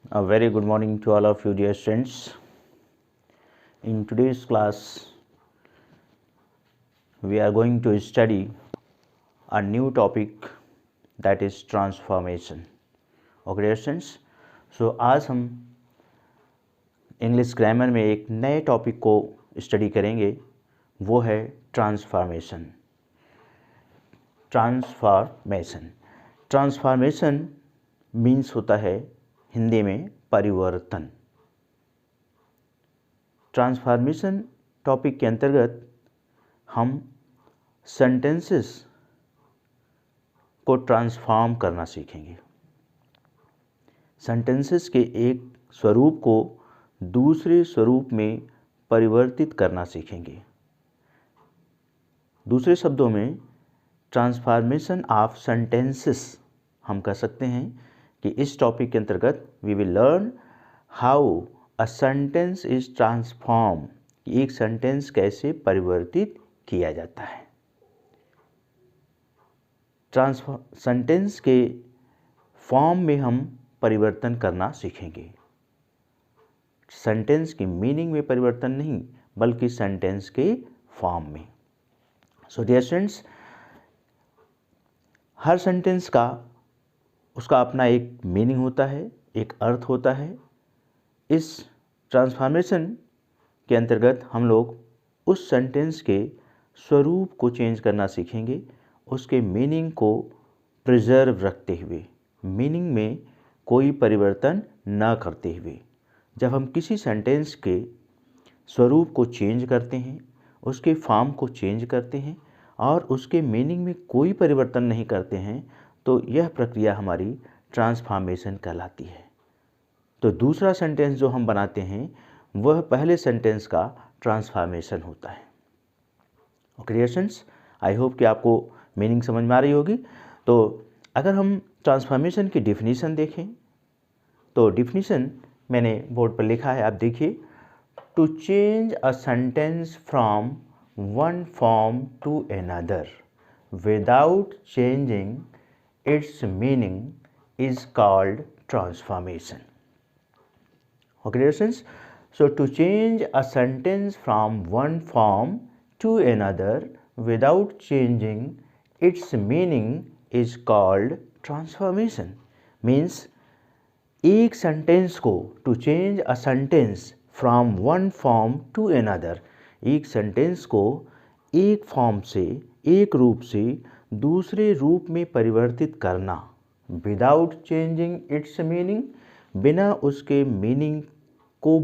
A very good morning to all of you, dear students. In today's class, we are going to study a new topic, that is transformation. Okay, dear students. So आज हम English grammar में एक नए topic को study करेंगे, वो है transformation. Transformation means होता है हिंदी में परिवर्तन. ट्रांसफॉर्मेशन टॉपिक के अंतर्गत हम सेंटेंसेस को ट्रांसफॉर्म करना सीखेंगे. सेंटेंसेस के एक स्वरूप को दूसरे स्वरूप में परिवर्तित करना सीखेंगे. दूसरे शब्दों में ट्रांसफॉर्मेशन ऑफ सेंटेंसेस हम कह सकते हैं कि इस टॉपिक के अंतर्गत we will learn how a sentence is transform, कि एक सेंटेंस कैसे परिवर्तित किया जाता है. सेंटेंस के फॉर्म में हम परिवर्तन करना सीखेंगे. सेंटेंस की मीनिंग में परिवर्तन नहीं, बल्कि सेंटेंस के फॉर्म में. सो डियर स्टूडेंट्स, हर सेंटेंस का उसका अपना एक मीनिंग होता है, एक अर्थ होता है. इस ट्रांसफॉर्मेशन के अंतर्गत हम लोग उस सेंटेंस के स्वरूप को चेंज करना सीखेंगे, उसके मीनिंग को प्रिजर्व रखते हुए, मीनिंग में कोई परिवर्तन न करते हुए. जब हम किसी सेंटेंस के स्वरूप को चेंज करते हैं, उसके फॉर्म को चेंज करते हैं और उसके मीनिंग में कोई परिवर्तन नहीं करते हैं, तो यह प्रक्रिया हमारी ट्रांसफॉर्मेशन कहलाती है. तो दूसरा सेंटेंस जो हम बनाते हैं वह पहले सेंटेंस का ट्रांसफॉर्मेशन होता है. Okay dear students, I hope कि आपको मीनिंग समझ में आ रही होगी. तो अगर हम ट्रांसफॉर्मेशन की डेफिनेशन देखें तो डेफिनेशन मैंने बोर्ड पर लिखा है, आप देखिए. To change a sentence from one form to another without changing its meaning is called transformation. Okay, dear students, so to change a sentence from one form to another without changing its meaning is called transformation. Means एक sentence को to change a sentence from one form to another, एक sentence को एक form से, एक रूप से दूसरे रूप में परिवर्तित करना without changing its meaning, बिना उसके मीनिंग को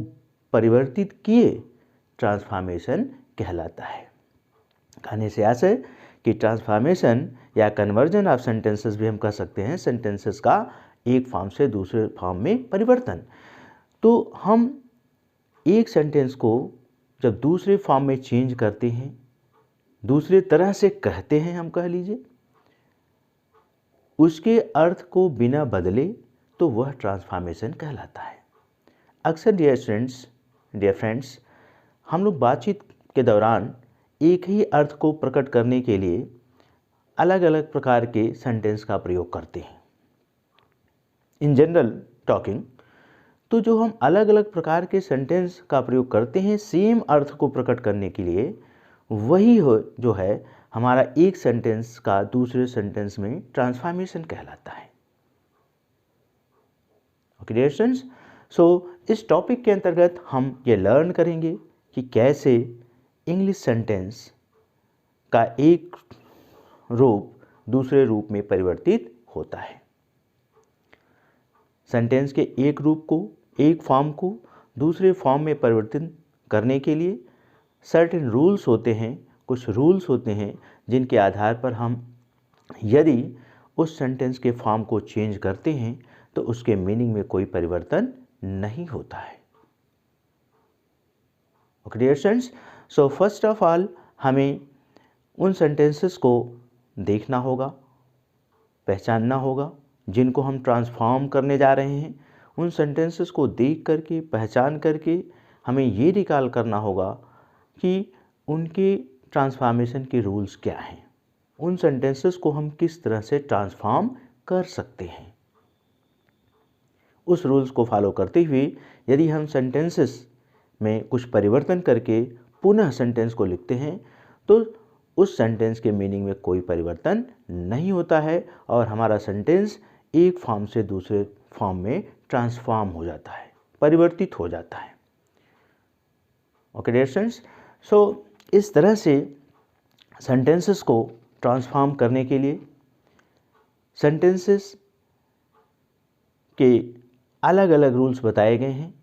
परिवर्तित किए ट्रांसफॉर्मेशन कहलाता है. कहने से ऐसा है कि ट्रांसफॉर्मेशन या कन्वर्जन ऑफ सेंटेंसेस भी हम कह सकते हैं, सेंटेंसेस का एक फॉर्म से दूसरे फॉर्म में परिवर्तन. तो हम एक सेंटेंस को जब दूसरे फॉर्म में चेंज करते हैं, दूसरे तरह से कहते हैं, हम कह लीजिए, उसके अर्थ को बिना बदले, तो वह ट्रांसफॉर्मेशन कहलाता है. अक्सर डियर स्टूडेंट्स, डियर फ्रेंड्स, हम लोग बातचीत के दौरान एक ही अर्थ को प्रकट करने के लिए अलग अलग प्रकार के सेंटेंस का प्रयोग करते हैं. इन जनरल टॉकिंग, तो जो हम अलग अलग प्रकार के सेंटेंस का प्रयोग करते हैं सेम अर्थ को प्रकट करने के लिए, वही हो जो है हमारा एक सेंटेंस का दूसरे सेंटेंस में ट्रांसफॉर्मेशन कहलाता है. ओके डियर स्टूडेंट्स, सो इस टॉपिक के अंतर्गत हम ये लर्न करेंगे कि कैसे इंग्लिश सेंटेंस का एक रूप दूसरे रूप में परिवर्तित होता है. सेंटेंस के एक रूप को, एक फॉर्म को दूसरे फॉर्म में परिवर्तित करने के लिए सर्टेन रूल्स होते हैं, कुछ रूल्स होते हैं जिनके आधार पर हम यदि उस सेंटेंस के फॉर्म को चेंज करते हैं तो उसके मीनिंग में कोई परिवर्तन नहीं होता है. Okay dear students, so first of all हमें उन सेंटेंसेस को देखना होगा, पहचानना होगा जिनको हम ट्रांसफॉर्म करने जा रहे हैं. उन सेंटेंसेस को देख करके, पहचान करके हमें ये रिकॉल करना होगा कि उनके ट्रांसफॉर्मेशन के रूल्स क्या हैं, उन सेंटेंसेस को हम किस तरह से ट्रांसफॉर्म कर सकते हैं. उस रूल्स को फॉलो करते हुए यदि हम सेंटेंसेस में कुछ परिवर्तन करके पुनः सेंटेंस को लिखते हैं तो उस सेंटेंस के मीनिंग में कोई परिवर्तन नहीं होता है और हमारा सेंटेंस एक फॉर्म से दूसरे फॉर्म में ट्रांसफॉर्म हो जाता है, परिवर्तित हो जाता है। ओके डियर स्टूडेंट्स, सो इस तरह से सेंटेंसेस को ट्रांसफॉर्म करने के लिए सेंटेंसेस के अलग अलग रूल्स बताए गए हैं।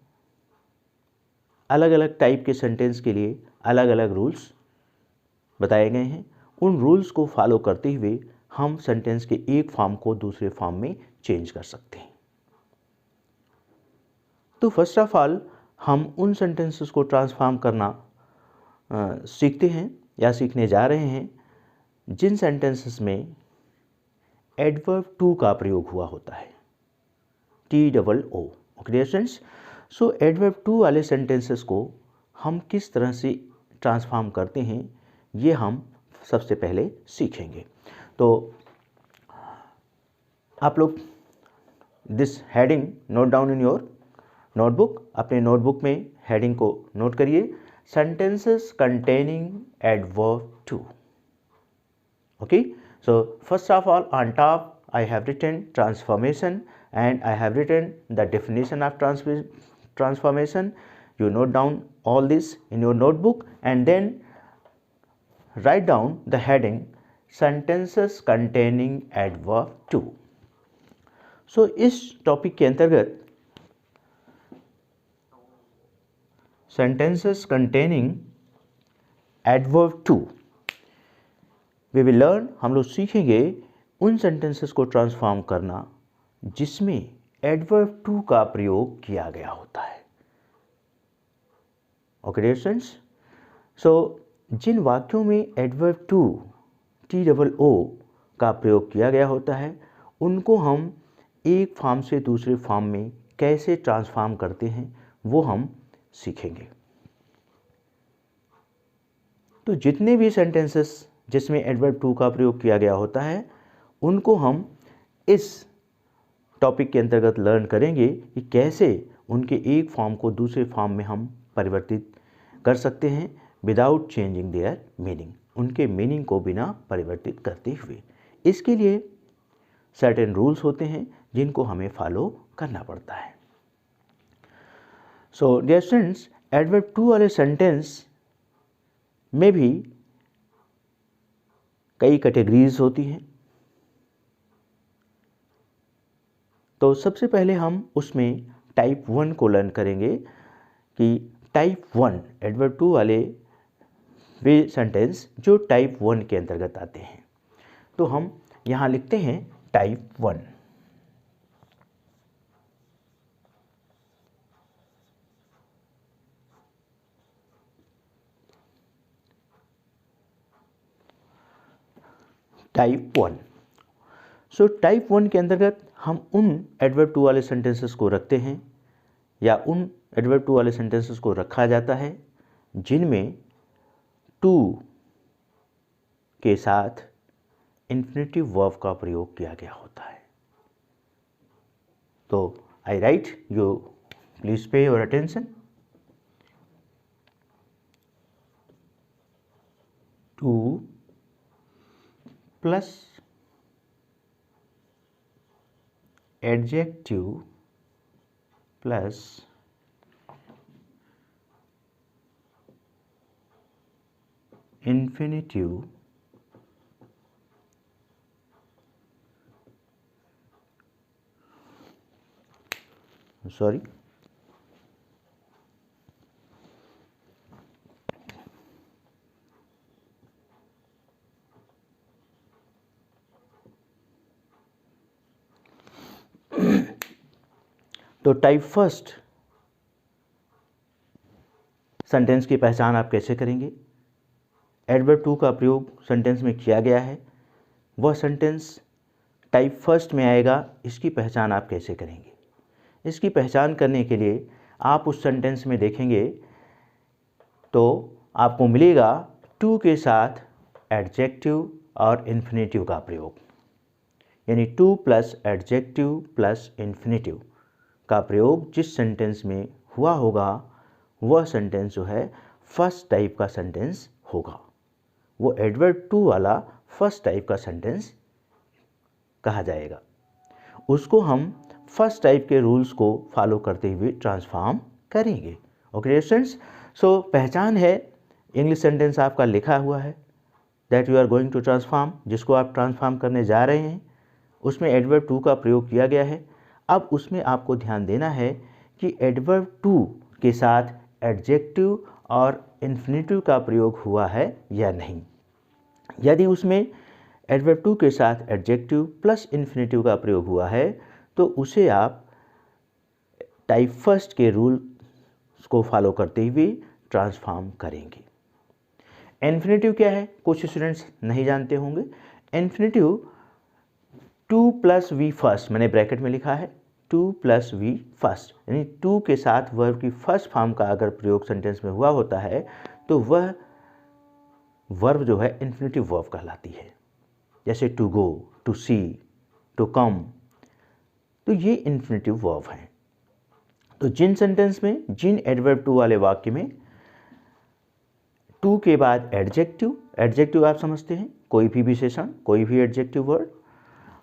अलग अलग टाइप के सेंटेंस के लिए अलग अलग रूल्स बताए गए हैं। उन रूल्स को फॉलो करते हुए हम सेंटेंस के एक फॉर्म को दूसरे फॉर्म में चेंज कर सकते हैं। तो फर्स्ट ऑफ ऑल हम उन सेंटेंसेस को ट्रांसफॉर्म करना सीखते हैं या सीखने जा रहे हैं जिन सेंटेंसेस में एडवर्ब टू का प्रयोग हुआ होता है, TOO। Okay students, so adverb too वाले सेंटेंसेस को हम किस तरह से ट्रांसफॉर्म करते हैं ये हम सबसे पहले सीखेंगे। तो आप लोग this heading note down in your notebook, अपने नोटबुक में हेडिंग को नोट करिए, sentences containing adverb too. Okay, so first of all on top I have written transformation and I have written the definition of transformation. You note down all this in your notebook and then write down the heading sentences containing adverb to. So इस topic के अंतर्गत sentences containing adverb to we will learn, हम लोग सीखेंगे उन sentences को transform करना जिसमें एडवर्ब टू का प्रयोग किया गया होता है। ओके डियर स्टूडेंट्स, सो जिन वाक्यों में एडवर्ब टू TOO का प्रयोग किया गया होता है उनको हम एक फॉर्म से दूसरे फॉर्म में कैसे ट्रांसफॉर्म करते हैं वो हम सीखेंगे। तो जितने भी सेंटेंसेस जिसमें एडवर्ब टू का प्रयोग किया गया होता है उनको हम इस टॉपिक के अंतर्गत लर्न करेंगे कि कैसे उनके एक फॉर्म को दूसरे फॉर्म में हम परिवर्तित कर सकते हैं विदाउट चेंजिंग देयर मीनिंग, उनके मीनिंग को बिना परिवर्तित करते हुए। इसके लिए सर्टेन रूल्स होते हैं जिनको हमें फॉलो करना पड़ता है। So dear students, adverb too वाले सेंटेंस में भी कई कैटेगरीज होती हैं। तो सबसे पहले हम उसमें टाइप 1 को लर्न करेंगे कि टाइप 1 एडवर्ब टू वाले वे सेंटेंस जो टाइप 1 के अंतर्गत आते हैं। तो हम यहाँ लिखते हैं टाइप 1। टाइप 1, सो टाइप 1 के अंतर्गत हम उन एडवर्ब टू वाले सेंटेंसेस को रखते हैं या उन एडवर्ब टू वाले सेंटेंसेस को रखा जाता है जिनमें टू के साथ इन्फिनेटिव वर्ब का प्रयोग किया गया होता है। तो I right, you please pay your attention. Too plus adjective plus infinitive sorry तो टाइप फर्स्ट सेंटेंस की पहचान आप कैसे करेंगे? एडवर्ब टू का प्रयोग सेंटेंस में किया गया है, वह सेंटेंस टाइप फर्स्ट में आएगा, इसकी पहचान आप कैसे करेंगे? इसकी पहचान करने के लिए आप उस सेंटेंस में देखेंगे तो आपको मिलेगा टू के साथ एडजेक्टिव और इन्फिनेटिव का प्रयोग, यानी two plus adjective plus infinitive का प्रयोग जिस सेंटेंस में हुआ होगा वह सेंटेंस जो है फर्स्ट टाइप का सेंटेंस होगा। वो एडवर्ब टू वाला फर्स्ट टाइप का सेंटेंस कहा जाएगा। उसको हम फर्स्ट टाइप के रूल्स को फॉलो करते हुए ट्रांसफॉर्म करेंगे। ओके स्टूडेंट्स, सो पहचान है इंग्लिश सेंटेंस आपका लिखा हुआ है that you are going to transform, जिसको आप ट्रांसफॉर्म करने जा रहे हैं, उसमें एडवर्ब टू का प्रयोग किया गया है। अब उसमें आपको ध्यान देना है कि एडवर्ब टू के साथ एडजेक्टिव और इन्फिनेटिव का प्रयोग हुआ है या नहीं। यदि उसमें एडवर्ब टू के साथ एडजेक्टिव प्लस इन्फिनेटिव का प्रयोग हुआ है तो उसे आप टाइप फर्स्ट के रूल को फॉलो करते हुए ट्रांसफॉर्म करेंगे। इन्फिनेटिव क्या है, कुछ स्टूडेंट्स नहीं जानते होंगे। Infinitive to plus V first, मैंने ब्रैकेट में लिखा है टू प्लस वी फर्स्ट, यानी टू के साथ वर्ब की फर्स्ट फॉर्म का अगर प्रयोग सेंटेंस में हुआ होता है तो वह वर्ब जो है इन्फिनेटिव वर्ब कहलाती है। जैसे to go, to see, to come, तो ये इन्फिनेटिव वर्ब हैं। तो जिन सेंटेंस में, जिन एडवर्ब टू वाले वाक्य में टू के बाद एडजेक्टिव, एडजेक्टिव आप समझते हैं कोई भी विशेषण, कोई भी एडजेक्टिव वर्ड,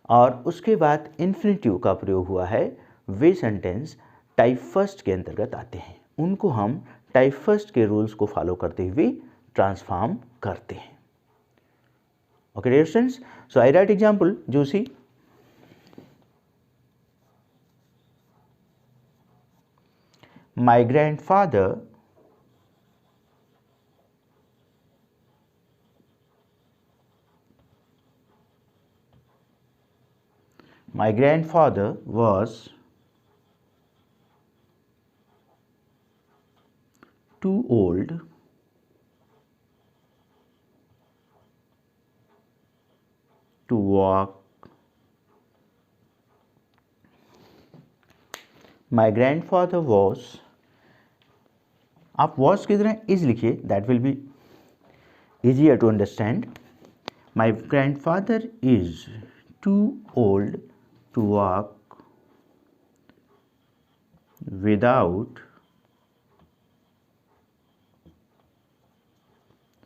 और उसके बाद इन्फिनेटिव का प्रयोग हुआ है, वे सेंटेंस टाइप फर्स्ट के अंतर्गत आते हैं। उनको हम टाइप फर्स्ट के रूल्स को फॉलो करते हुए ट्रांसफॉर्म करते हैं। Okay dear students, so I write example जूसी। My grandfather was too old to walk. My grandfather was, आप was की तरह is लिखिए, that will be easier to understand. My grandfather is too old to walk without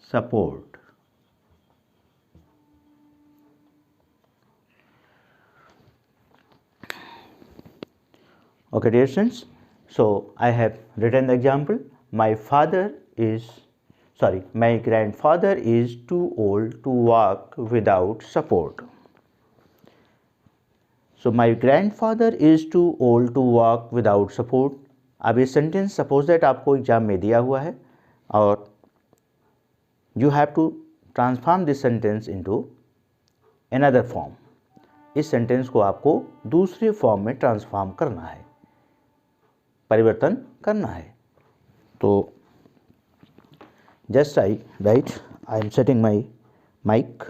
support. Okay dear students, so I have written the example. My grandfather is too old to walk without support. So my grandfather is too old to walk without support. अब ये sentence suppose that आपको exam में दिया हुआ है और you have to transform this sentence into another form. इस sentence को आपको दूसरे फॉर्म में ट्रांसफॉर्म करना है, परिवर्तन करना है। तो just I am setting my mic.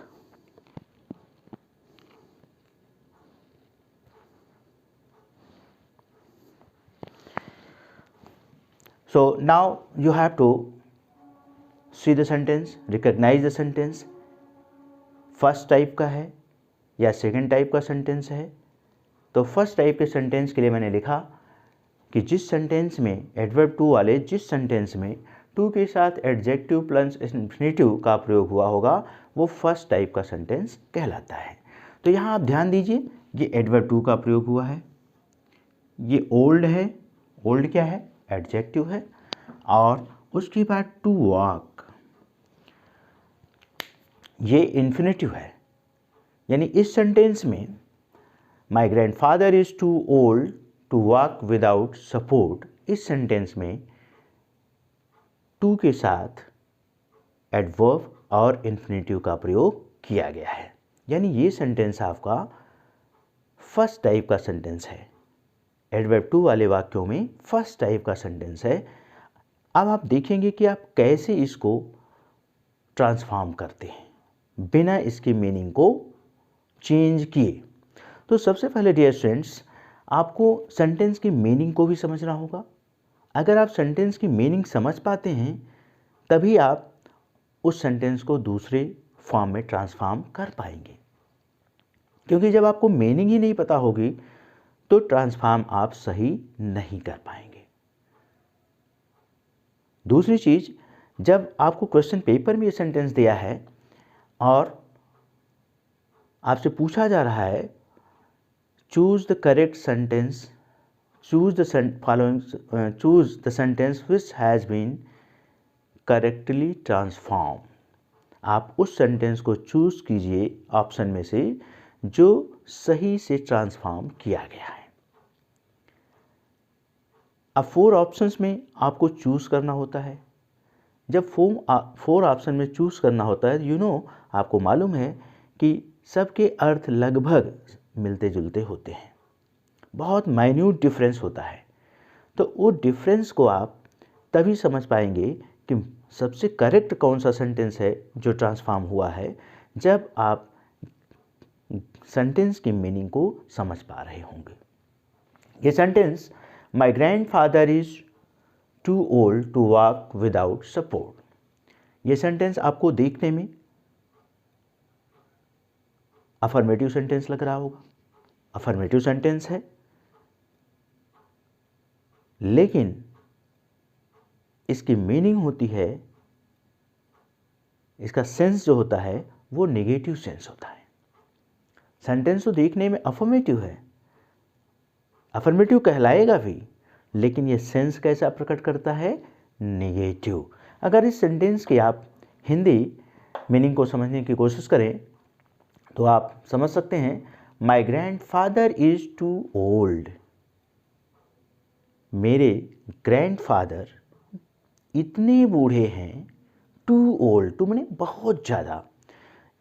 So now you have to see the sentence, recognize the sentence, first type का है या सेकंड टाइप का सेंटेंस है। तो फर्स्ट टाइप के सेंटेंस के लिए मैंने लिखा कि जिस सेंटेंस में एडवर्ब टू वाले, जिस सेंटेंस में टू के साथ एडजेक्टिव प्लस इन्फिनेटिव का प्रयोग हुआ होगा वो फर्स्ट टाइप का सेंटेंस कहलाता है। तो यहाँ आप ध्यान दीजिए, ये एडवर्ब टू का प्रयोग हुआ है, ये ओल्ड है, ओल्ड क्या है, एडजेक्टिव है, और उसके बाद टू वॉक, ये इन्फिनेटिव है। यानी इस सेंटेंस में my grandfather is too old to walk without support, इस सेंटेंस में टू के साथ एडवर्ब और इन्फिनेटिव का प्रयोग किया गया है। यानी ये सेंटेंस आपका फर्स्ट टाइप का सेंटेंस है, एडवर्ब टू वाले वाक्यों में फर्स्ट टाइप का सेंटेंस है। अब आप देखेंगे कि आप कैसे इसको ट्रांसफॉर्म करते हैं बिना इसकी मीनिंग को चेंज किए। तो सबसे पहले डियर स्टूडेंट्स, आपको सेंटेंस की मीनिंग को भी समझना होगा। अगर आप सेंटेंस की मीनिंग समझ पाते हैं तभी आप उस सेंटेंस को दूसरे फॉर्म में ट्रांसफॉर्म कर पाएंगे, क्योंकि जब आपको मीनिंग ही नहीं पता होगी तो ट्रांसफॉर्म आप सही नहीं कर पाएंगे। दूसरी चीज, जब आपको क्वेश्चन पेपर में ये सेंटेंस दिया है और आपसे पूछा जा रहा है choose the correct sentence, choose the sentence which has been correctly transform, आप उस सेंटेंस को चूज कीजिए ऑप्शन में से जो सही से ट्रांसफॉर्म किया गया है। अब 4 ऑप्शंस में आपको चूज करना होता है। जब 4 ऑप्शन में चूज करना होता है, आपको मालूम है कि सबके अर्थ लगभग मिलते जुलते होते हैं, बहुत माइन्यूट डिफरेंस होता है। तो वो डिफरेंस को आप तभी समझ पाएंगे कि सबसे करेक्ट कौन सा सेंटेंस है जो ट्रांसफॉर्म हुआ है, जब आप सेंटेंस की मीनिंग को समझ पा रहे होंगे। ये sentence, my grandfather is too old to walk without support, ये सेंटेंस आपको देखने में अफर्मेटिव सेंटेंस लग रहा होगा, अफर्मेटिव सेंटेंस है, लेकिन इसकी मीनिंग होती है, इसका सेंस जो होता है वो नेगेटिव सेंस होता है। सेंटेंस तो देखने में अफर्मेटिव है, अफर्मेटिव कहलाएगा भी, लेकिन ये सेंस कैसा प्रकट करता है, नेगेटिव। अगर इस सेंटेंस की आप हिंदी मीनिंग को समझने की कोशिश करें तो आप समझ सकते हैं, my grandfather is too old, मेरे ग्रैंडफादर इतने बूढ़े हैं, टू ओल्ड, टू माने बहुत ज़्यादा,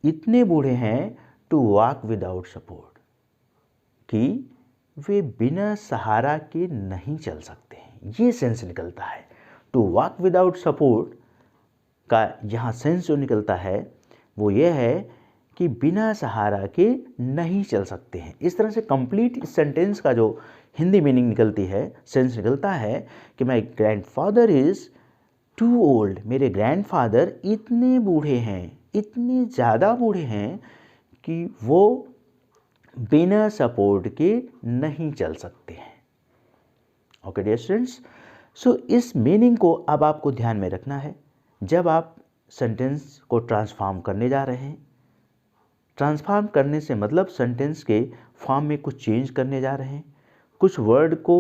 इतने बूढ़े हैं, टू वॉक विदाउट सपोर्ट, कि वे बिना सहारा के नहीं चल सकते हैं। ये सेंस निकलता है। टू वॉक विदाउट सपोर्ट का यहाँ सेंस जो निकलता है वो ये है कि बिना सहारा के नहीं चल सकते हैं। इस तरह से कंप्लीट इस सेंटेंस का जो हिंदी मीनिंग निकलती है, सेंस निकलता है कि my grandfather is too old, मेरे ग्रैंडफादर इतने बूढ़े हैं, इतने ज़्यादा बूढ़े हैं कि वो बिना सपोर्ट के नहीं चल सकते हैं। ओके डियर स्टूडेंट्स, सो इस मीनिंग को अब आपको ध्यान में रखना है जब आप सेंटेंस को ट्रांसफॉर्म करने जा रहे हैं। ट्रांसफॉर्म करने से मतलब सेंटेंस के फॉर्म में कुछ चेंज करने जा रहे हैं, कुछ वर्ड को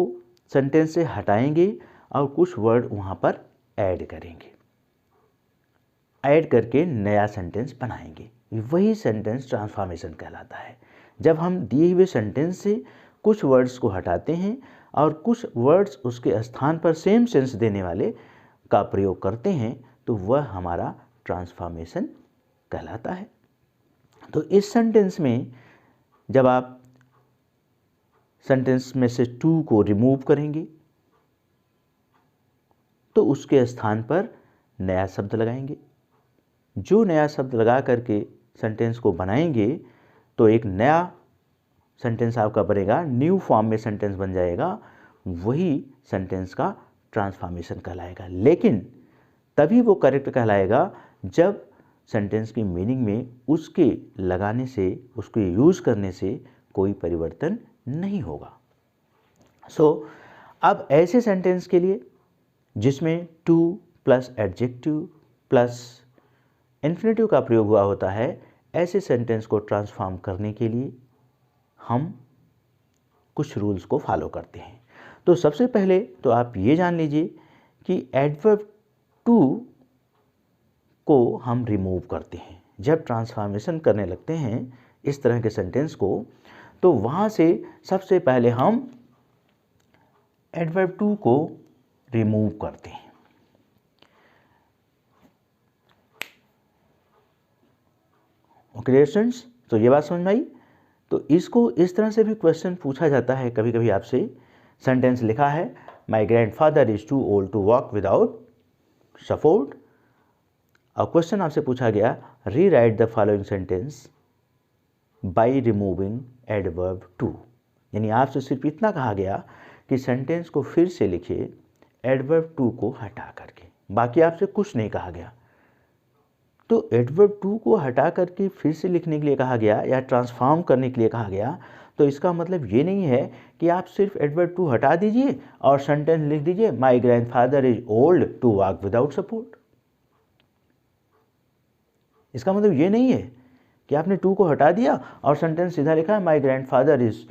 सेंटेंस से हटाएंगे और कुछ वर्ड वहाँ पर ऐड करेंगे, ऐड करके नया सेंटेंस बनाएंगे। वही सेंटेंस ट्रांसफॉर्मेशन कहलाता है। जब हम दिए हुए सेंटेंस से कुछ वर्ड्स को हटाते हैं और कुछ वर्ड्स उसके स्थान पर सेम सेंस देने वाले का प्रयोग करते हैं तो वह हमारा ट्रांसफॉर्मेशन कहलाता है। तो इस सेंटेंस में जब आप सेंटेंस में से टू को रिमूव करेंगे तो उसके स्थान पर नया शब्द लगाएंगे। जो नया शब्द लगा करके सेंटेंस को बनाएंगे तो एक नया सेंटेंस आपका बनेगा, न्यू फॉर्म में सेंटेंस बन जाएगा। वही सेंटेंस का ट्रांसफॉर्मेशन कहलाएगा। लेकिन तभी वो करेक्ट कहलाएगा जब सेंटेंस की मीनिंग में उसके लगाने से, उसके यूज़ करने से कोई परिवर्तन नहीं होगा। अब ऐसे सेंटेंस के लिए जिसमें two plus adjective plus infinitive का प्रयोग हुआ होता है, ऐसे सेंटेंस को ट्रांसफॉर्म करने के लिए हम कुछ रूल्स को फॉलो करते हैं। तो सबसे पहले तो आप ये जान लीजिए कि एडवर्ब टू को हम रिमूव करते हैं। जब ट्रांसफॉर्मेशन करने लगते हैं इस तरह के सेंटेंस को, तो वहाँ से सबसे पहले हम एडवर्ब टू को रिमूव करते हैं। ओके स्टूडेंट्स, तो ये बात समझ में आई। तो इसको इस तरह से भी क्वेश्चन पूछा जाता है कभी कभी आपसे। सेंटेंस लिखा है, my grandfather is too old to walk without support. और क्वेश्चन आपसे पूछा गया, rewrite the following sentence by removing adverb too. यानी आपसे सिर्फ इतना कहा गया कि सेंटेंस को फिर से लिखिए एडवर्ब टू को हटा करके, बाकी आपसे कुछ नहीं कहा गया। तो एडवर्ब टू को हटा करके फिर से लिखने के लिए कहा गया या ट्रांसफॉर्म करने के लिए कहा गया, तो इसका मतलब ये नहीं है कि आप सिर्फ एडवर्ब टू हटा दीजिए और सेंटेंस लिख दीजिए my grandfather is old to walk without support. इसका मतलब ये नहीं है कि आपने टू को हटा दिया और सेंटेंस सीधा लिखा है my grandfather is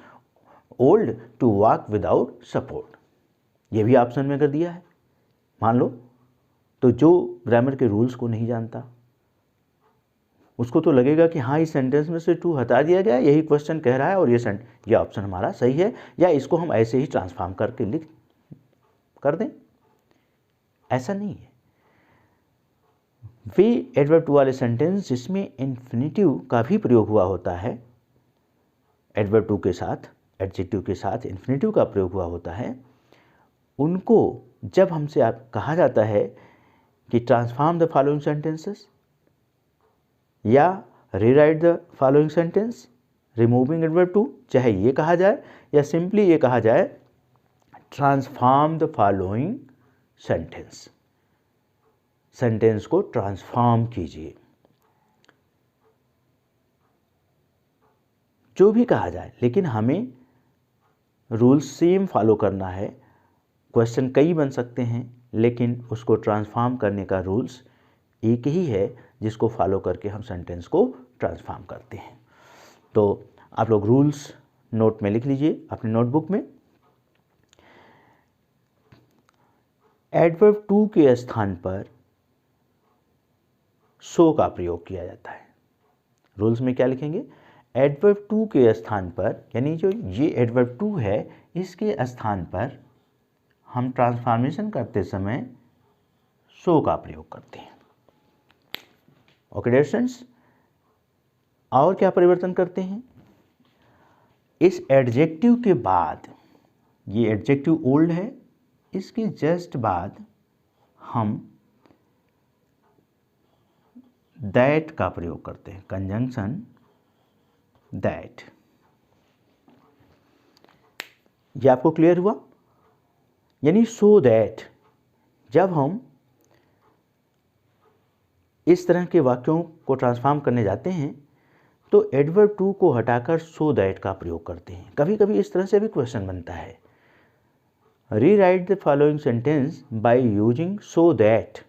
old to walk without support. ये भी ऑप्शन में कर दिया है। मान लो तो जो ग्रामर के रूल्स को नहीं जानता उसको तो लगेगा कि हाँ इस सेंटेंस में से टू हटा दिया गया, यही क्वेश्चन कह रहा है और ये ऑप्शन हमारा सही है, या इसको हम ऐसे ही ट्रांसफॉर्म करके लिख कर दें। ऐसा नहीं है। वे एडवर्ब टू वाले सेंटेंस जिसमें इन्फिनिटिव का भी प्रयोग हुआ होता है, एडवर्ब टू के साथ एडजेक्टिव के साथ इन्फिनिटिव का प्रयोग हुआ होता है, उनको जब हमसे आप कहा जाता है कि ट्रांसफॉर्म द फॉलोइंग सेंटेंसेस या rewrite the following sentence removing adverb too, चाहे ये कहा जाए या सिंपली ये कहा जाए transform the following sentence, sentence को ट्रांसफॉर्म कीजिए, जो भी कहा जाए, लेकिन हमें रूल सेम फॉलो करना है। क्वेश्चन कई बन सकते हैं लेकिन उसको ट्रांसफॉर्म करने का रूल्स एक ही है जिसको फॉलो करके हम सेंटेंस को ट्रांसफॉर्म करते हैं। तो आप लोग रूल्स नोट में लिख लीजिए अपने नोटबुक में। एडवर्ब टू के स्थान पर सो का प्रयोग किया जाता है। रूल्स में क्या लिखेंगे? एडवर्ब टू के स्थान पर, यानी जो ये एडवर्ब टू है इसके स्थान पर हम ट्रांसफॉर्मेशन करते समय सो का प्रयोग करते हैं। ओके डियर स्टूडेंट्स, और क्या परिवर्तन करते हैं? इस एडजेक्टिव के बाद, ये एडजेक्टिव ओल्ड है, इसके जस्ट बाद हम दैट का प्रयोग करते हैं, कंजंक्शन दैट। ये आपको क्लियर हुआ? यानी सो दैट जब हम इस तरह के वाक्यों को ट्रांसफॉर्म करने जाते हैं तो एडवर्ब टू को हटाकर सो दैट का प्रयोग करते हैं। कभी कभी इस तरह से भी क्वेश्चन बनता है, rewrite the following sentence by using so that.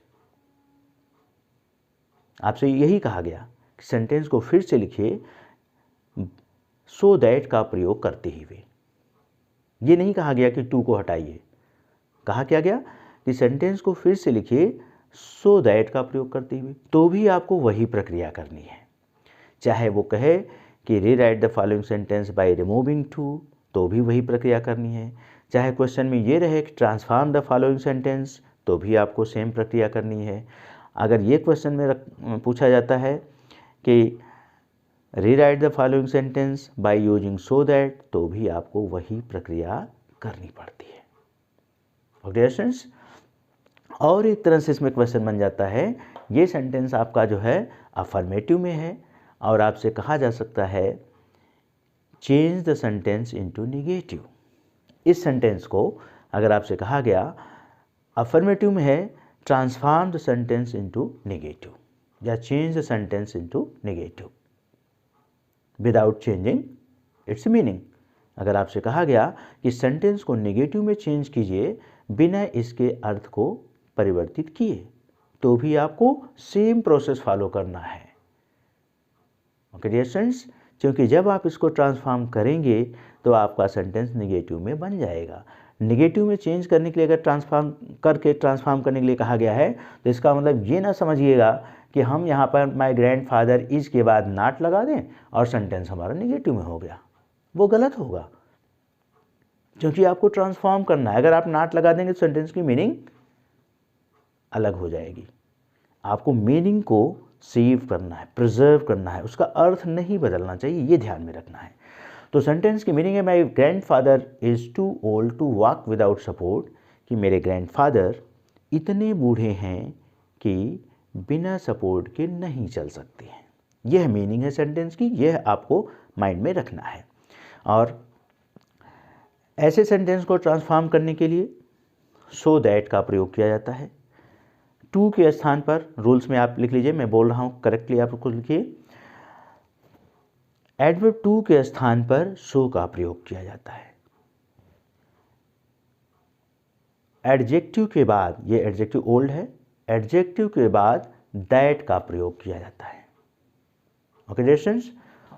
आपसे यही कहा गया कि सेंटेंस को फिर से लिखिए सो दैट का प्रयोग करते हुए। ये नहीं कहा गया कि टू को हटाइए, कहा क्या गया कि सेंटेंस को फिर से लिखिए सो दैट का प्रयोग करते हुए। तो भी आपको वही प्रक्रिया करनी है, चाहे वो कहे कि rewrite the following sentence by removing too, तो भी वही प्रक्रिया करनी है। चाहे क्वेश्चन में ये रहे कि ट्रांसफॉर्म द फॉलोइंग सेंटेंस, तो भी आपको सेम प्रक्रिया करनी है। अगर ये क्वेश्चन में पूछा जाता है कि rewrite the following sentence by using so that, तो भी आपको वही प्रक्रिया करनी पड़ती है। ओके स्टूडेंट्स, और एक तरह से इसमें क्वेश्चन बन जाता है, ये सेंटेंस आपका जो है अफर्मेटिव में है और आपसे कहा जा सकता है change the sentence into negative. इस सेंटेंस को अगर आपसे कहा गया अफर्मेटिव में है, transform the sentence into negative या change the sentence into negative without changing its meaning. अगर आपसे कहा गया कि सेंटेंस को नेगेटिव में चेंज कीजिए बिना इसके अर्थ को परिवर्तित किए, तो भी आपको सेम प्रोसेस फॉलो करना है। ओके डियर स्टूडेंट्स, क्योंकि जब आप इसको ट्रांसफॉर्म करेंगे तो आपका सेंटेंस नेगेटिव में बन जाएगा। नेगेटिव में चेंज करने के लिए अगर ट्रांसफॉर्म करने के लिए कहा गया है तो इसका मतलब ये ना समझिएगा कि हम यहाँ पर माय ग्रैंडफादर इज के बाद नॉट लगा दें और सेंटेंस हमारा नेगेटिव में हो गया। वो गलत होगा, क्योंकि आपको ट्रांसफॉर्म करना है। अगर आप नॉट लगा देंगे तो सेंटेंस की मीनिंग अलग हो जाएगी। आपको मीनिंग को सेव करना है, प्रिजर्व करना है, उसका अर्थ नहीं बदलना चाहिए, ये ध्यान में रखना है। तो सेंटेंस की मीनिंग है my grandfather is too old to walk without support, कि मेरे ग्रैंडफादर इतने बूढ़े हैं कि बिना सपोर्ट के नहीं चल सकते हैं। यह मीनिंग है सेंटेंस की, यह आपको माइंड में रखना है। और ऐसे सेंटेंस को ट्रांसफॉर्म करने के लिए सो दैट का प्रयोग किया जाता है। टू के स्थान पर रूल्स में आप लिख लीजिए, मैं बोल रहा हूँ करेक्टली, आप उसको लिखिए एडवर्ब टू के स्थान पर सो का प्रयोग किया जाता है। एडजेक्टिव के बाद, ये एडजेक्टिव ओल्ड है, एडजेक्टिव के बाद दैट का प्रयोग किया जाता है। ओके डियर्स,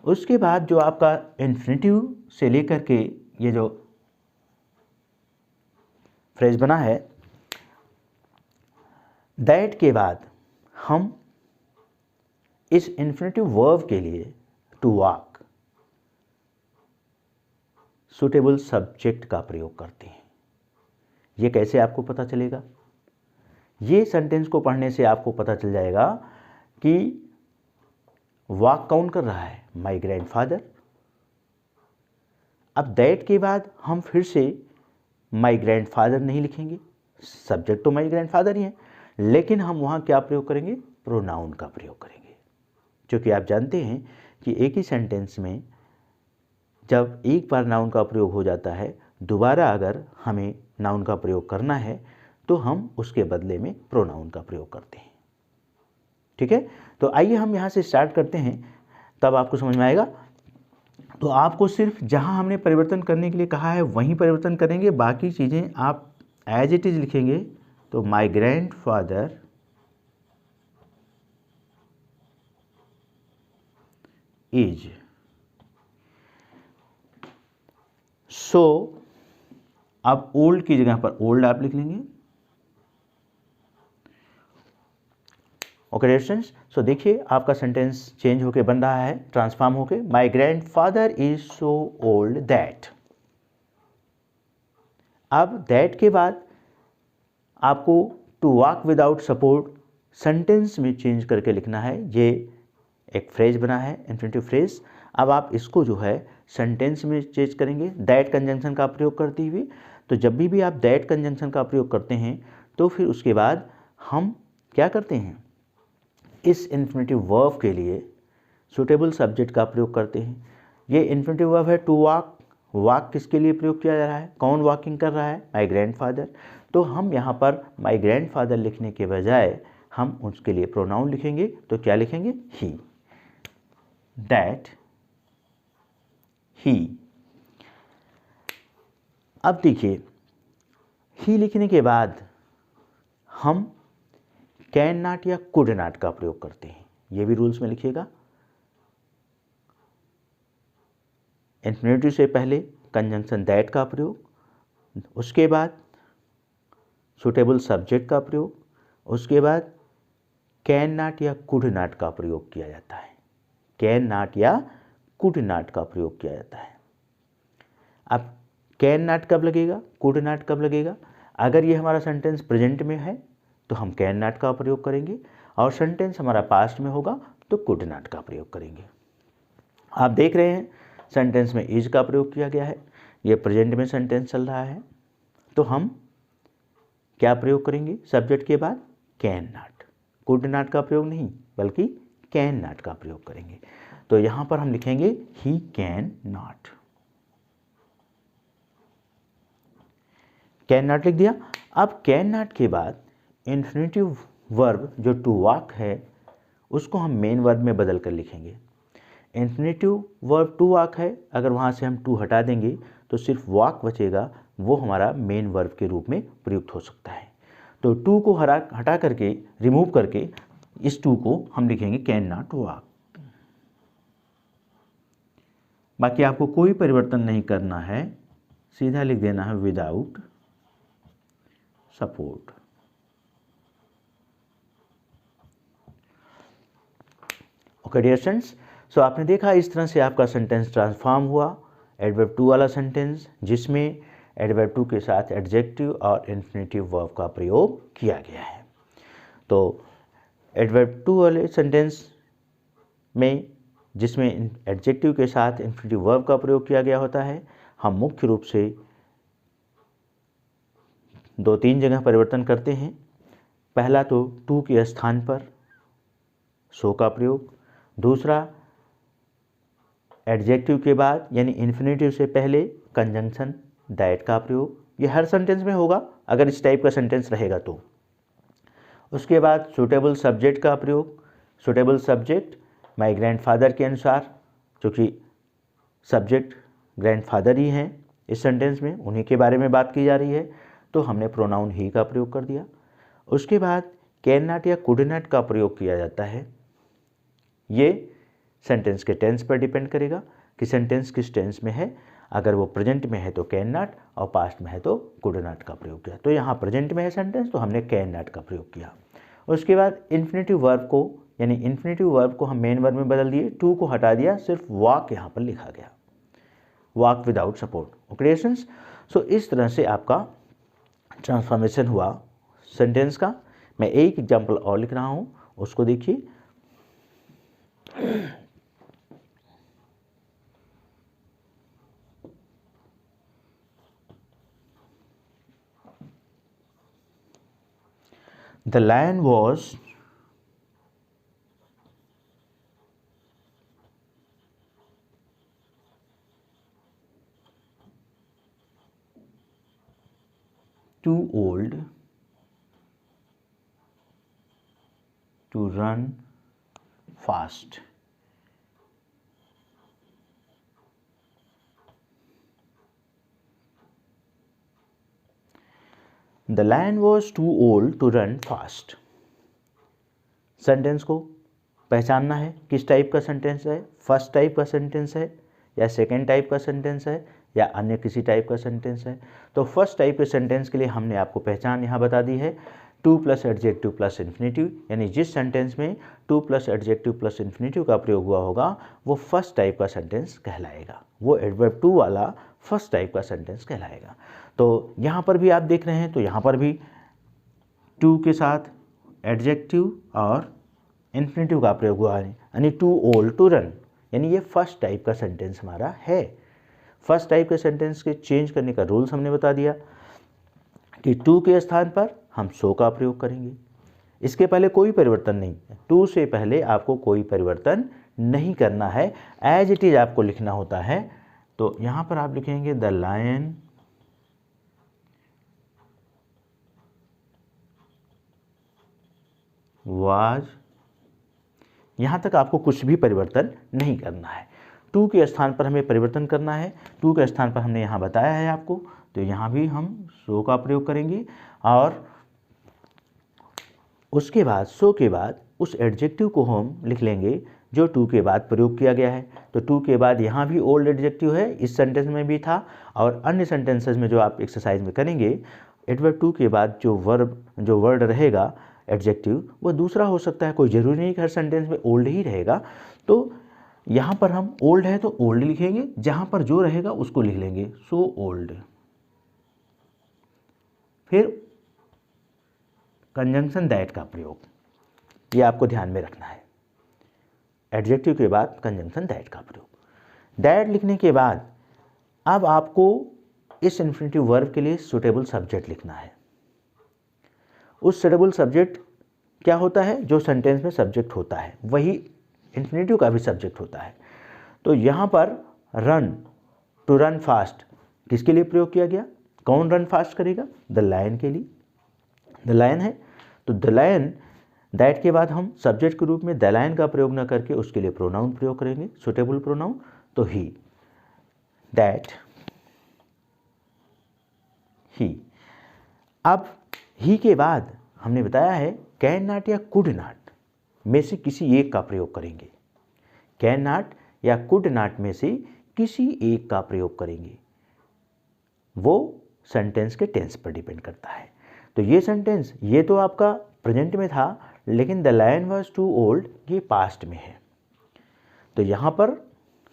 उसके बाद जो आपका इन्फिनेटिव से लेकर के ये जो फ्रेज बना है, दैट के बाद हम इस इन्फिनेटिव वर्ब के लिए टू वॉक सुटेबल सब्जेक्ट का प्रयोग करते हैं। ये कैसे आपको पता चलेगा? ये सेंटेंस को पढ़ने से आपको पता चल जाएगा कि वॉक कौन कर रहा है, माय ग्रैंडफादर। अब दैट के बाद हम फिर से माय ग्रैंडफादर नहीं लिखेंगे, सब्जेक्ट तो माय ग्रैंडफादर ही है, लेकिन हम वहाँ क्या प्रयोग करेंगे, प्रोनाउन का प्रयोग करेंगे। क्योंकि आप जानते हैं कि एक ही सेंटेंस में जब एक बार नाउन का प्रयोग हो जाता है, दोबारा अगर हमें नाउन का प्रयोग करना है तो हम उसके बदले में प्रोनाउन का प्रयोग करते हैं। ठीक है, तो आइए हम यहाँ से स्टार्ट करते हैं, तब आपको समझ में आएगा। तो आपको सिर्फ जहाँ हमने परिवर्तन करने के लिए कहा है वहीं परिवर्तन करेंगे, बाकी चीज़ें आप एज इट इज़ लिखेंगे। तो माय ग्रैंडफादर इज, सो अब ओल्ड की जगह पर ओल्ड आप लिख लेंगे। ओके डियर्स, सो देखिए आपका सेंटेंस चेंज होके बन रहा है, ट्रांसफॉर्म होके, my grandfather is so old that. अब दैट के बाद आपको to walk without support sentence में चेंज करके लिखना है। ये एक फ्रेज बना है, इन्फिनेटिव फ्रेज। अब आप इसको जो है सेंटेंस में चेंज करेंगे दैट कंजंक्शन का प्रयोग करते हुए। तो जब भी आप दैट कंजंक्शन का प्रयोग करते हैं तो फिर उसके बाद हम क्या करते हैं, इस इन्फिनेटिव वर्ब के लिए सूटेबल सब्जेक्ट का प्रयोग करते हैं। ये इन्फिनेटिव वर्ब है टू वॉक, वॉक किसके लिए प्रयोग किया जा रहा है, कौन वॉकिंग कर रहा है, माय ग्रैंडफादर। तो हम यहाँ पर माय ग्रैंडफादर लिखने के बजाय हम उसके लिए प्रोनाउन लिखेंगे। तो क्या लिखेंगे, ही, दैट, ही। अब देखिए, ही लिखने के बाद हम कैन नॉट या कुड नॉट का प्रयोग करते हैं। ये भी रूल्स में लिखिएगा। इन्फिनेटिव से पहले कंजंक्शन दैट का प्रयोग, उसके बाद सूटेबल सब्जेक्ट का प्रयोग, उसके बाद कैन नॉट या कुड नॉट का प्रयोग किया जाता है। कैन नॉट या कुड नॉट का प्रयोग किया जाता है। अब कैन नॉट कब लगेगा, कुड नॉट कब लगेगा? अगर ये हमारा सेंटेंस प्रेजेंट में है तो हम कैन नॉट का प्रयोग करेंगे, और सेंटेंस हमारा पास्ट में होगा तो कुड नॉट का प्रयोग करेंगे। आप देख रहे हैं सेंटेंस में इज का प्रयोग किया गया है, ये प्रेजेंट में सेंटेंस चल रहा है, तो हम क्या प्रयोग करेंगे सब्जेक्ट के बाद, कैन नॉट। कुड नॉट का प्रयोग नहीं बल्कि कैन नॉट का प्रयोग करेंगे। तो यहाँ पर हम लिखेंगे he can not, can not लिख दिया। अब कैन नॉट के बाद इन्फिनेटिव वर्ब जो टू वॉक है उसको हम मेन वर्ब में बदल कर लिखेंगे। इन्फिनेटिव वर्ब टू वॉक है, अगर वहाँ से हम टू हटा देंगे तो सिर्फ वॉक बचेगा, वो हमारा मेन वर्ब के रूप में प्रयुक्त हो सकता है। तो टू को हटा करके, रिमूव करके इस टू को हम लिखेंगे कैन नॉट वॉक। बाकी आपको कोई परिवर्तन नहीं करना है, सीधा लिख देना है without support. Okay dear students, so आपने देखा इस तरह से आपका सेंटेंस ट्रांसफॉर्म हुआ। एडवर्ब टू वाला सेंटेंस जिसमें एडवर्ब टू के साथ एडजेक्टिव और इन्फिनेटिव वर्ब का प्रयोग किया गया है। तो एडवर्ब टू वाले सेंटेंस में जिसमें एडजेक्टिव के साथ इन्फिनेटिव वर्ब का प्रयोग किया गया होता है, हम मुख्य रूप से 2-3 जगह परिवर्तन करते हैं। पहला तो टू के स्थान पर सो का प्रयोग, दूसरा एडजेक्टिव के बाद यानी इन्फिनेटिव से पहले कंजंक्शन दैट का प्रयोग। ये हर सेंटेंस में होगा अगर इस टाइप का सेंटेंस रहेगा तो। उसके बाद सूटेबल सब्जेक्ट का प्रयोग। सूटेबल सब्जेक्ट माय ग्रैंडफादर के अनुसार, क्योंकि सब्जेक्ट ग्रैंडफादर ही हैं इस सेंटेंस में, उन्हीं के बारे में बात की जा रही है, तो हमने प्रोनाउन ही का प्रयोग कर दिया। उसके बाद कैन नॉट या कुड नॉट का प्रयोग किया जाता है। ये सेंटेंस के टेंस पर डिपेंड करेगा कि सेंटेंस किस टेंस में है। अगर वो प्रेजेंट में है तो कैन नॉट, और पास्ट में है तो कुड नॉट का प्रयोग किया। तो यहाँ प्रेजेंट में है सेंटेंस तो हमने कैन नॉट का प्रयोग किया। उसके बाद इन्फिनेटिव वर्ब को, यानी इन्फिनेटिव वर्ब को हम मेन वर्ब में बदल दिए, टू को हटा दिया, सिर्फ वॉक यहाँ पर लिखा गया, वॉक विदाउट सपोर्ट ऑपरेशंस। सो इस तरह से आपका ट्रांसफॉर्मेशन हुआ सेंटेंस का। मैं एक एग्जाम्पल और लिख रहा हूँ, उसको देखिए। The lion was too old to run fast. The lion was too old to run fast. Sentence को पहचानना है किस टाइप का सेंटेंस है, फर्स्ट टाइप का सेंटेंस है या सेकेंड टाइप का सेंटेंस है या अन्य किसी टाइप का सेंटेंस है। तो फर्स्ट टाइप के सेंटेंस के लिए हमने आपको पहचान यहाँ बता दी है, to plus adjective plus infinitive, यानी जिस सेंटेंस में two plus adjective plus infinitive का प्रयोग हुआ होगा वो फर्स्ट टाइप का सेंटेंस कहलाएगा, वो एडवर्ब टू वाला फर्स्ट टाइप का सेंटेंस कहलाएगा। तो यहाँ पर भी आप देख रहे हैं, तो यहाँ पर भी टू के साथ एडजेक्टिव और इन्फिनेटिव का प्रयोग हुआ है, यानी टू ओल्ड टू रन, यानी ये फर्स्ट टाइप का सेंटेंस हमारा है। फर्स्ट टाइप के सेंटेंस के चेंज करने का रूल्स हमने बता दिया कि टू के स्थान पर हम सो का प्रयोग करेंगे, इसके पहले कोई परिवर्तन नहीं, टू से पहले आपको कोई परिवर्तन नहीं करना है, एज इट इज आपको लिखना होता है। तो यहाँ पर आप लिखेंगे द लायन वाज, यहाँ तक आपको कुछ भी परिवर्तन नहीं करना है। टू के स्थान पर हमें परिवर्तन करना है, टू के स्थान पर हमने यहाँ बताया है आपको, तो यहाँ भी हम सो का प्रयोग करेंगे और उसके बाद सो के बाद उस एडजेक्टिव को हम लिख लेंगे जो टू के बाद प्रयोग किया गया है। तो टू के बाद यहाँ भी ओल्ड एडजेक्टिव है, इस सेंटेंस में भी था, और अन्य सेंटेंसेस में जो आप एक्सरसाइज में करेंगे, एडवर्ब टू के बाद जो वर्ड रहेगा एडजेक्टिव वो दूसरा हो सकता है, कोई ज़रूरी नहीं कि हर सेंटेंस में ओल्ड ही रहेगा। तो यहाँ पर हम ओल्ड है तो ओल्ड लिखेंगे, जहाँ पर जो रहेगा उसको लिख लेंगे सो ओल्ड। फिर कंजंक्शन दैट का प्रयोग, ये आपको ध्यान में रखना है, एडजेक्टिव के बाद कंजंक्शन दैट का प्रयोग। दैट लिखने के बाद अब आपको इस इन्फिनेटिव वर्ब के लिए सुटेबल सब्जेक्ट लिखना है। उस सुटेबल सब्जेक्ट क्या होता है, जो सेंटेंस में सब्जेक्ट होता है वही इन्फिनेटिव का भी सब्जेक्ट होता है। तो यहाँ पर रन, टू रन फास्ट किसके लिए प्रयोग किया गया, कौन रन फास्ट करेगा, द लायन के लिए, द लायन है। तो द लायन, दैट के बाद हम सब्जेक्ट के रूप में द लायन का प्रयोग न करके उसके लिए प्रोनाउन प्रयोग करेंगे, सुटेबल प्रोनाउन, तो ही, दैट, ही। अब ही के बाद हमने बताया है कैन नॉट या कुड नॉट में से किसी एक का प्रयोग करेंगे, कैन नॉट या कुड नॉट में से किसी एक का प्रयोग करेंगे, वो सेंटेंस के टेंस पर डिपेंड करता है। तो ये सेंटेंस, ये तो आपका प्रेजेंट में था, लेकिन the lion was too old ये पास्ट में है। तो यहाँ पर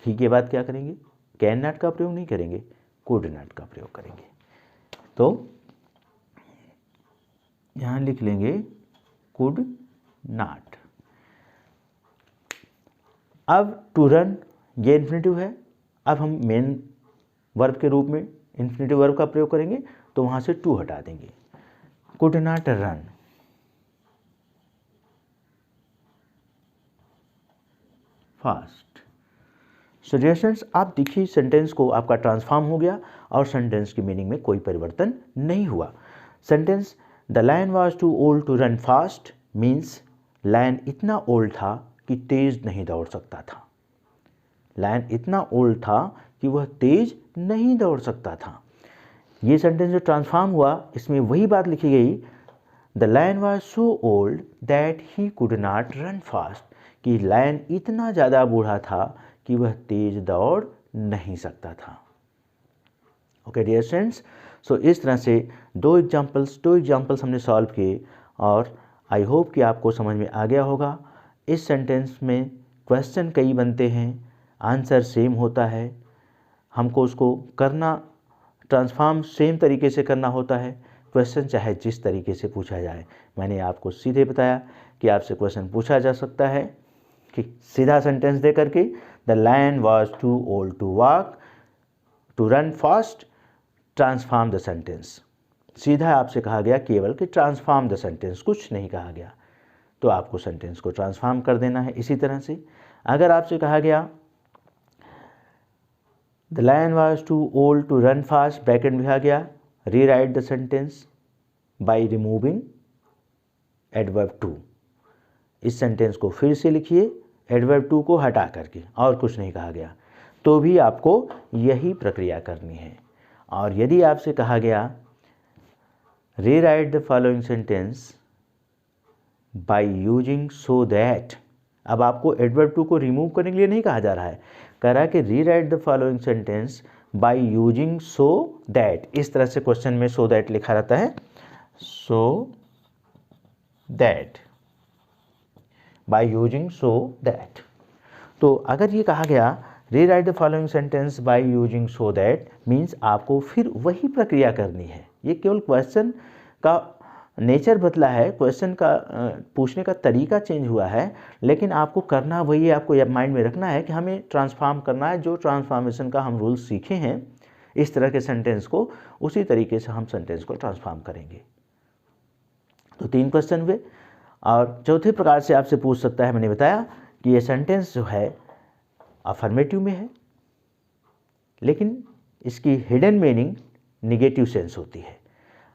ही के बाद क्या करेंगे, कैन नॉट का प्रयोग नहीं करेंगे, कुड नॉट का प्रयोग करेंगे। तो यहाँ लिख लेंगे कुड नॉट। अब टू रन ये इन्फिनेटिव है, अब हम मेन वर्ब के रूप में इन्फिनेटिव वर्ब का प्रयोग करेंगे, तो वहाँ से टू हटा देंगे, could not run fast. Suggestions, आप देखिए सेंटेंस को आपका ट्रांसफॉर्म हो गया और सेंटेंस की मीनिंग में कोई परिवर्तन नहीं हुआ। Sentence the lion was too old to run fast means lion इतना ओल्ड था कि तेज नहीं दौड़ सकता था। लायन इतना ओल्ड था कि वह तेज नहीं दौड़ सकता था। ये सेंटेंस जो ट्रांसफॉर्म हुआ इसमें वही बात लिखी गई, the lion was so old that he could not run fast, कि लायन इतना ज़्यादा बूढ़ा था कि वह तेज दौड़ नहीं सकता था। ओके डियर स्टूडेंट्स, सो इस तरह से दो एग्जाम्पल्स हमने सॉल्व किए और आई होप कि आपको समझ में आ गया होगा। इस सेंटेंस में क्वेश्चन कई बनते हैं, आंसर सेम होता है, हमको उसको करना ट्रांसफॉर्म सेम तरीके से करना होता है, क्वेश्चन चाहे जिस तरीके से पूछा जाए। मैंने आपको सीधे बताया कि आपसे क्वेश्चन पूछा जा सकता है कि सीधा सेंटेंस दे करके, the lion was too old to walk to run fast, transform the sentence. सीधा आपसे कहा गया केवल कि ट्रांसफॉर्म द सेंटेंस, कुछ नहीं कहा गया, तो आपको सेंटेंस को ट्रांसफॉर्म कर देना है। इसी तरह से अगर आपसे कहा गया the lion was too old to run fast, bracket में लिखा गया rewrite the sentence by removing adverb too, इस सेंटेंस को फिर से लिखिए एडवर्ब टू को हटा करके, और कुछ नहीं कहा गया, तो भी आपको यही प्रक्रिया करनी है। और यदि आपसे कहा गया rewrite the following sentence by using so that, अब आपको एडवर्ब टू को रिमूव करने के लिए नहीं कहा जा रहा है, कह रहा है कि rewrite the following sentence by using so that. इस तरह से क्वेश्चन में सो दैट लिखा रहता है, so that, by using so that. तो अगर ये कहा गया rewrite the following sentence by using so that, means आपको फिर वही प्रक्रिया करनी है। ये केवल क्वेश्चन का नेचर बदला है, क्वेश्चन का पूछने का तरीका चेंज हुआ है, लेकिन आपको करना वही है। आपको माइंड में रखना है कि हमें ट्रांसफॉर्म करना है, जो ट्रांसफॉर्मेशन का हम रूल सीखे हैं इस तरह के सेंटेंस को, उसी तरीके से हम सेंटेंस को ट्रांसफॉर्म करेंगे। तो 3 क्वेश्चन हुए। और चौथे प्रकार से आपसे पूछ सकता है, मैंने बताया कि ये सेंटेंस जो है अफर्मेटिव में है, लेकिन इसकी हिडन मीनिंग निगेटिव सेंस होती है।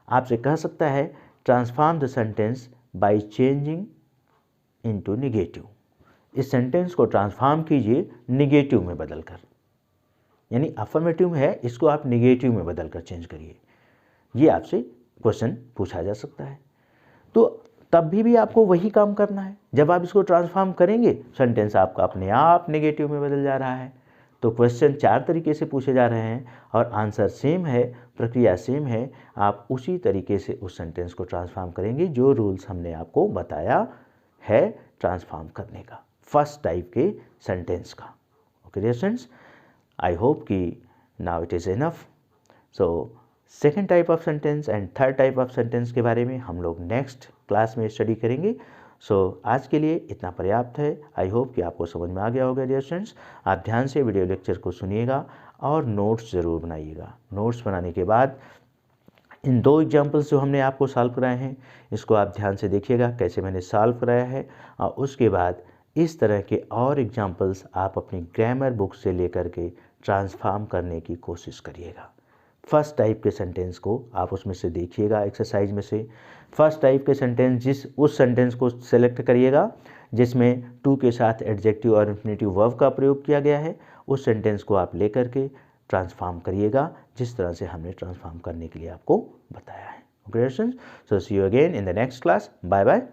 आपसे कह सकता है transform the sentence by changing into negative, इस सेंटेंस को ट्रांसफॉर्म कीजिए निगेटिव में बदलकर, यानी अफर्मेटिव में है, इसको आप निगेटिव में बदलकर चेंज करिए। ये आपसे क्वेश्चन पूछा जा सकता है। तो तब भी आपको वही काम करना है। जब आप इसको ट्रांसफॉर्म करेंगे, सेंटेंस आपका अपने आप नेगेटिव में बदल जा रहा है। तो क्वेश्चन 4 तरीके से पूछे जा रहे हैं और आंसर सेम है, प्रक्रिया सेम है। आप उसी तरीके से उस सेंटेंस को ट्रांसफॉर्म करेंगे जो रूल्स हमने आपको बताया है ट्रांसफॉर्म करने का, फर्स्ट टाइप के सेंटेंस का। Okay dear students, I hope कि now it is enough. So second type of sentence and third type of sentence के बारे में हम लोग नेक्स्ट क्लास में स्टडी करेंगे। सो आज के लिए इतना पर्याप्त है। आई होप कि आपको समझ में आ गया होगा डियर स्टूडेंट्स। आप ध्यान से वीडियो लेक्चर को सुनिएगा और नोट्स ज़रूर बनाइएगा। नोट्स बनाने के बाद इन 2 एग्जाम्पल्स जो हमने आपको सॉल्व कराए हैं, इसको आप ध्यान से देखिएगा कैसे मैंने सॉल्व कराया है, और उसके बाद इस तरह के और एग्जाम्पल्स आप अपनी ग्रामर बुक से लेकर के ट्रांसफॉर्म करने की कोशिश करिएगा। फर्स्ट टाइप के सेंटेंस को आप उसमें से देखिएगा, एक्सरसाइज में से फर्स्ट टाइप के सेंटेंस उस सेंटेंस को सेलेक्ट करिएगा जिसमें टू के साथ एडजेक्टिव और इंफिनिटिव वर्ब का प्रयोग किया गया है। उस सेंटेंस को आप लेकर के ट्रांसफॉर्म करिएगा जिस तरह से हमने ट्रांसफॉर्म करने के लिए आपको बताया है। Okay students, so see you again in the next class. Bye bye.